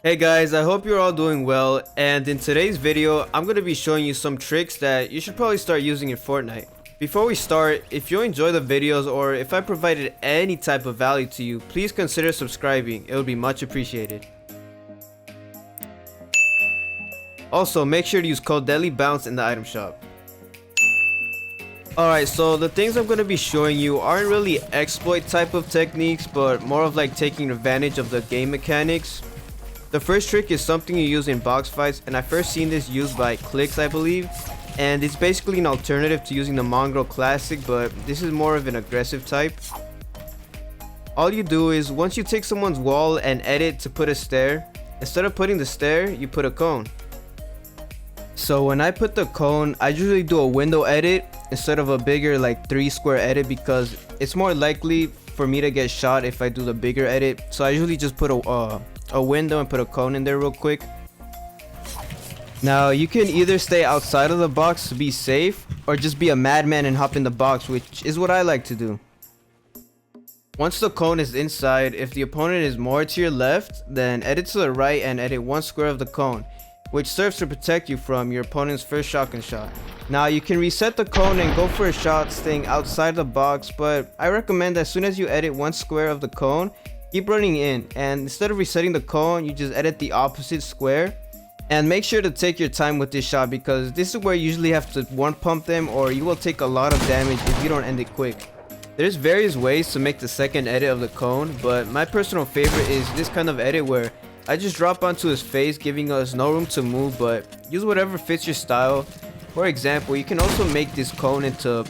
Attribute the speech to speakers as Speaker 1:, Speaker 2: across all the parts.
Speaker 1: Hey guys, I hope you're all doing well, and in today's video I'm going to be showing you some tricks that you should probably start using in Fortnite. Before we start, if you enjoy the videos or if I provided any type of value to you, please consider subscribing. It would be much appreciated. Also, make sure to use code DEADLYBOUNCE in the item shop. Alright, so the things I'm going to be showing you aren't really exploit type of techniques, but more of like taking advantage of the game mechanics. The first trick is something you use in box fights, and I first seen this used by Clicks, I believe, and it's basically an alternative to using the Mongrel Classic, but this is more of an aggressive type. All you do is, once you take someone's wall and edit to put a stair, instead of putting the stair, you put a cone. So when I put the cone, I usually do a window edit instead of a bigger like 3 square edit, because it's more likely for me to get shot if I do the bigger edit. So I usually just put a window and put a cone in there real quick. Now you can either stay outside of the box to be safe, or just be a madman and hop in the box, which is what I like to do. Once the cone is inside, if the opponent is more to your left, then edit to the right and edit 1 square of the cone, which serves to protect you from your opponent's first shotgun shot. Now you can reset the cone and go for a shot staying outside the box, but I recommend as soon as you edit 1 square of the cone, keep running in, and instead of resetting the cone, you just edit the opposite square. And make sure to take your time with this shot, because this is where you usually have to one pump them, or you will take a lot of damage if you don't end it quick. There's various ways to make the second edit of the cone, but my personal favorite is this kind of edit where I just drop onto his face, giving us no room to move, but use whatever fits your style. For example, you can also make this cone into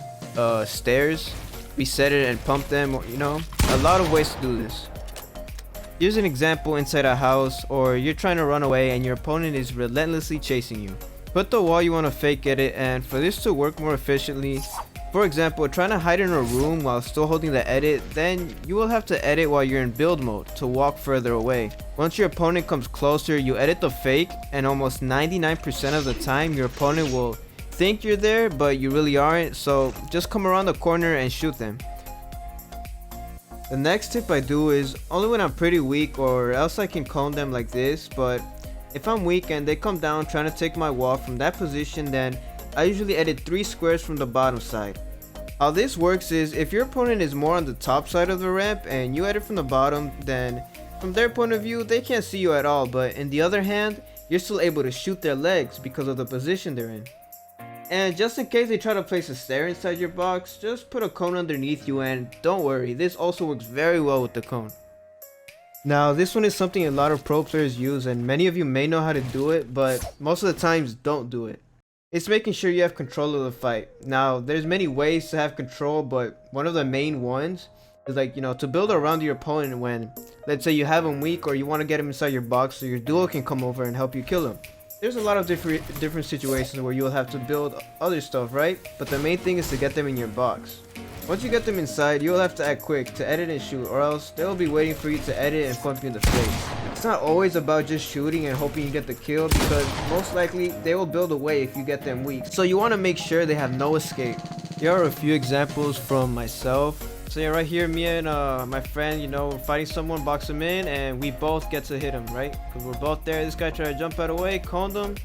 Speaker 1: stairs, reset it and pump them, or, you know, a lot of ways to do this. Here's an example inside a house, or you're trying to run away and your opponent is relentlessly chasing you. Put the wall you want to fake edit, and for this to work more efficiently, for example, trying to hide in a room while still holding the edit, then you will have to edit while you're in build mode to walk further away. Once your opponent comes closer, you edit the fake, and almost 99% of the time your opponent will think you're there, but you really aren't, so just come around the corner and shoot them. The next tip I do is only when I'm pretty weak, or else I can cone them like this, but if I'm weak and they come down trying to take my wall from that position, then I usually edit 3 squares from the bottom side. How this works is, if your opponent is more on the top side of the ramp and you edit from the bottom, then from their point of view they can't see you at all, but in the other hand, you're still able to shoot their legs because of the position they're in. And just in case they try to place a stair inside your box, just put a cone underneath you, and don't worry, this also works very well with the cone. Now this one is something a lot of pro players use, and many of you may know how to do it, but most of the times don't do it. It's making sure you have control of the fight. Now there's many ways to have control, but one of the main ones is, like, you know, to build around your opponent when, let's say, you have him weak or you want to get him inside your box so your duo can come over and help you kill him. There's a lot of different situations where you'll have to build other stuff, right? But the main thing is to get them in your box. Once you get them inside, you'll have to act quick to edit and shoot, or else they'll be waiting for you to edit and pump you in the face. It's not always about just shooting and hoping you get the kill, because most likely they will build away if you get them weak. So you want to make sure they have no escape. Here are a few examples from myself. So yeah, right here, me and my friend, you know, we're fighting someone, box him in, and we both get to hit him, right? Because we're both there. This guy tried to jump out of the way, coned him.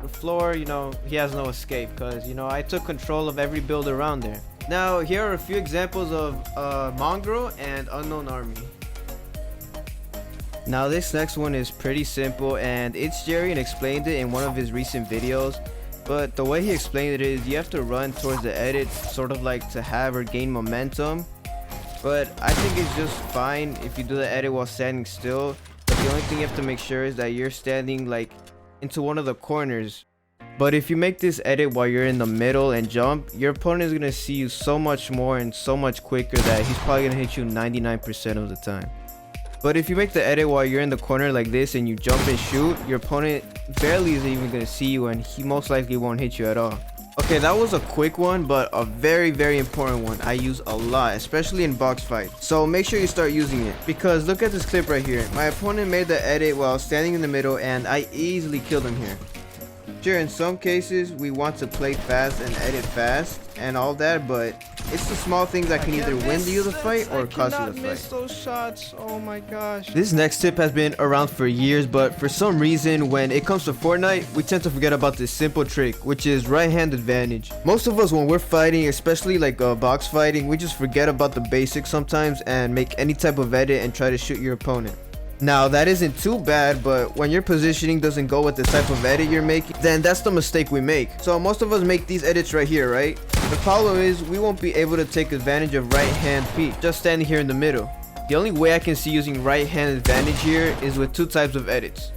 Speaker 1: The floor, you know, he has no escape, because, you know, I took control of every build around there. Now, here are a few examples of Mongrel and Unknown Army. Now, this next one is pretty simple, and it's Jerry and explained it in one of his recent videos. But the way he explained it is, you have to run towards the edit, sort of like to have or gain momentum. But I think it's just fine if you do the edit while standing still. But the only thing you have to make sure is that you're standing like into one of the corners. But if you make this edit while you're in the middle and jump, your opponent is going to see you so much more and so much quicker that he's probably going to hit you 99% of the time. But if you make the edit while you're in the corner like this and you jump and shoot, your opponent barely is even going to see you, and he most likely won't hit you at all. Okay, that was a quick one, but a very important one I use a lot, especially in box fights. So make sure you start using it, because look at this clip right here. My opponent made the edit while standing in the middle, and I easily killed him here. Sure, in some cases we want to play fast and edit fast and all that, but It's the small things that can either win you the fight or cost you the fight.
Speaker 2: Miss those shots. Oh my gosh.
Speaker 1: This next tip has been around for years, but for some reason when it comes to Fortnite, we tend to forget about this simple trick, which is right hand advantage. Most of us, when we're fighting, especially like box fighting, we just forget about the basics sometimes and make any type of edit and try to shoot your opponent. Now that isn't too bad, but when your positioning doesn't go with the type of edit you're making, then that's the mistake we make. So most of us make these edits right here, right? The problem is we won't be able to take advantage of right hand peek, just standing here in the middle. The only way I can see using right hand advantage here is with two types of edits.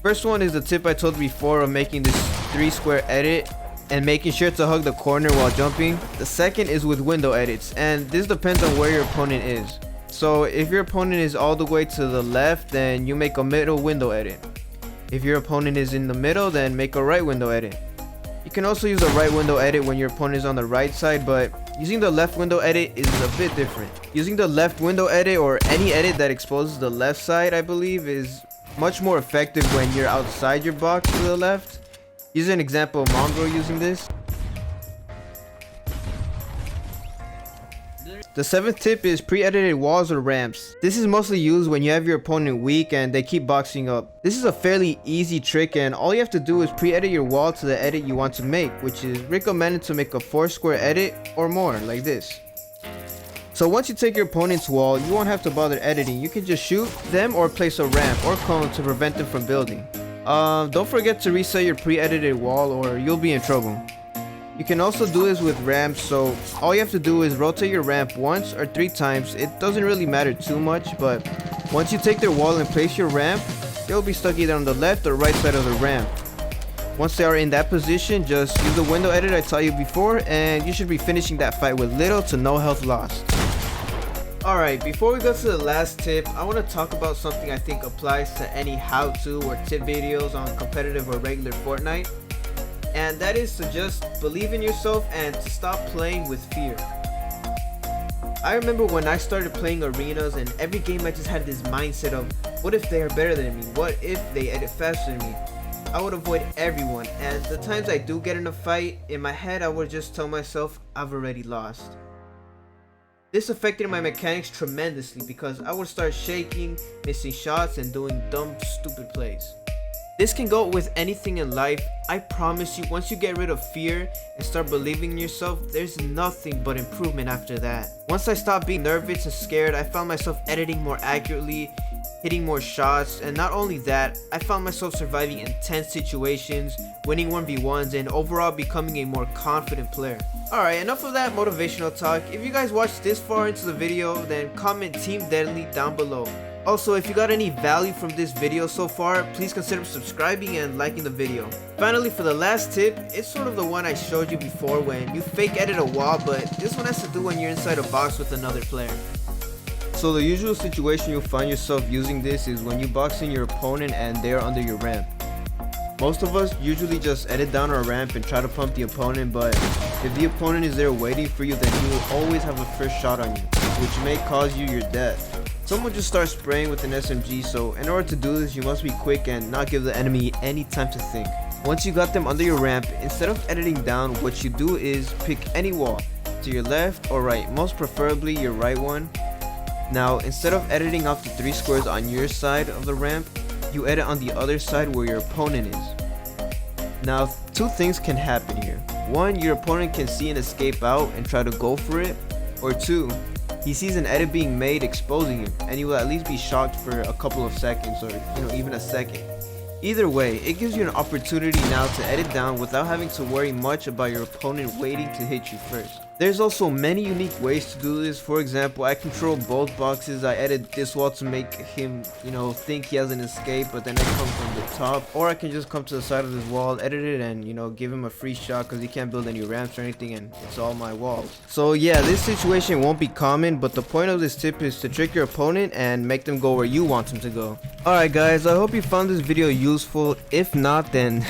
Speaker 1: First one is the tip I told before of making this 3 square edit and making sure to hug the corner while jumping. The second is with window edits, and this depends on where your opponent is. So if your opponent is all the way to the left, then you make a middle window edit. If your opponent is in the middle, then make a right window edit. You can also use a right window edit when your opponent is on the right side, but using the left window edit is a bit different. Using the left window edit, or any edit that exposes the left side, I believe, is much more effective when you're outside your box to the left. Here's an example of Mongrel using this. The 7th tip is pre-edited walls or ramps. This is mostly used when you have your opponent weak and they keep boxing up. This is a fairly easy trick, and all you have to do is pre-edit your wall to the edit you want to make, which is recommended to make a 4 square edit or more, like this. So once you take your opponent's wall, you won't have to bother editing. You can just shoot them or place a ramp or cone to prevent them from building. Don't forget to reset your pre-edited wall or you'll be in trouble. You can also do this with ramps, so all you have to do is rotate your ramp once or 3 times. It doesn't really matter too much, but once you take their wall and place your ramp, they'll be stuck either on the left or right side of the ramp. Once they are in that position, just use the window edit I taught you before and you should be finishing that fight with little to no health lost. Alright, before we go to the last tip, I want to talk about something I think applies to any how-to or tip videos on competitive or regular Fortnite. And that is to just believe in yourself and to stop playing with fear. I remember when I started playing arenas, and every game I just had this mindset of, what if they are better than me? What if they edit faster than me? I would avoid everyone, and the times I do get in a fight, in my head I would just tell myself I've already lost. This affected my mechanics tremendously because I would start shaking, missing shots, and doing dumb, stupid plays. This can go with anything in life. I promise you, once you get rid of fear and start believing in yourself, there's nothing but improvement after that. Once I stopped being nervous and scared, I found myself editing more accurately, hitting more shots, and not only that, I found myself surviving intense situations, winning 1v1s, and overall becoming a more confident player. Alright, enough of that motivational talk. If you guys watched this far into the video, then comment Team Deadly down below. Also, if you got any value from this video so far, please consider subscribing and liking the video. Finally, for the last tip, it's sort of the one I showed you before when you fake edit a wall, but this one has to do when you're inside a box with another player. So the usual situation you'll find yourself using this is when you box in your opponent and they are under your ramp. Most of us usually just edit down our ramp and try to pump the opponent, but if the opponent is there waiting for you, then he will always have a first shot on you, which may cause you your death. Someone just starts spraying with an SMG, so in order to do this, you must be quick and not give the enemy any time to think. Once you got them under your ramp, instead of editing down, what you do is pick any wall, to your left or right, most preferably your right one. Now, instead of editing off the 3 squares on your side of the ramp, you edit on the other side where your opponent is. Now, 2 things can happen here. 1, your opponent can see and escape out and try to go for it, or 2, he sees an edit being made exposing him, and he will at least be shocked for a couple of seconds or even a second. Either way, it gives you an opportunity now to edit down without having to worry much about your opponent waiting to hit you first. There's also many unique ways to do this. For example, I control both boxes. I edit this wall to make him, think he has an escape, but then I come from the top. Or I can just come to the side of this wall, edit it, and give him a free shot because he can't build any ramps or anything, and it's all my walls. So yeah, this situation won't be common, but the point of this tip is to trick your opponent and make them go where you want them to go. Alright guys, I hope you found this video useful. If not, then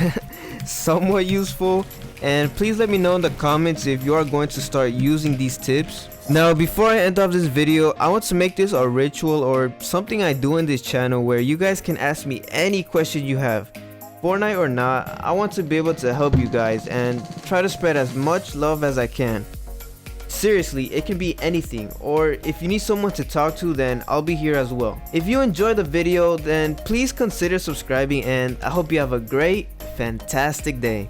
Speaker 1: somewhat useful. And please let me know in the comments if you are going to start using these tips. Now, before I end off this video, I want to make this a ritual or something I do in this channel where you guys can ask me any question you have. Fortnite or not, I want to be able to help you guys and try to spread as much love as I can. Seriously, it can be anything, or if you need someone to talk to, then I'll be here as well. If you enjoyed the video, then please consider subscribing, and I hope you have a great, fantastic day.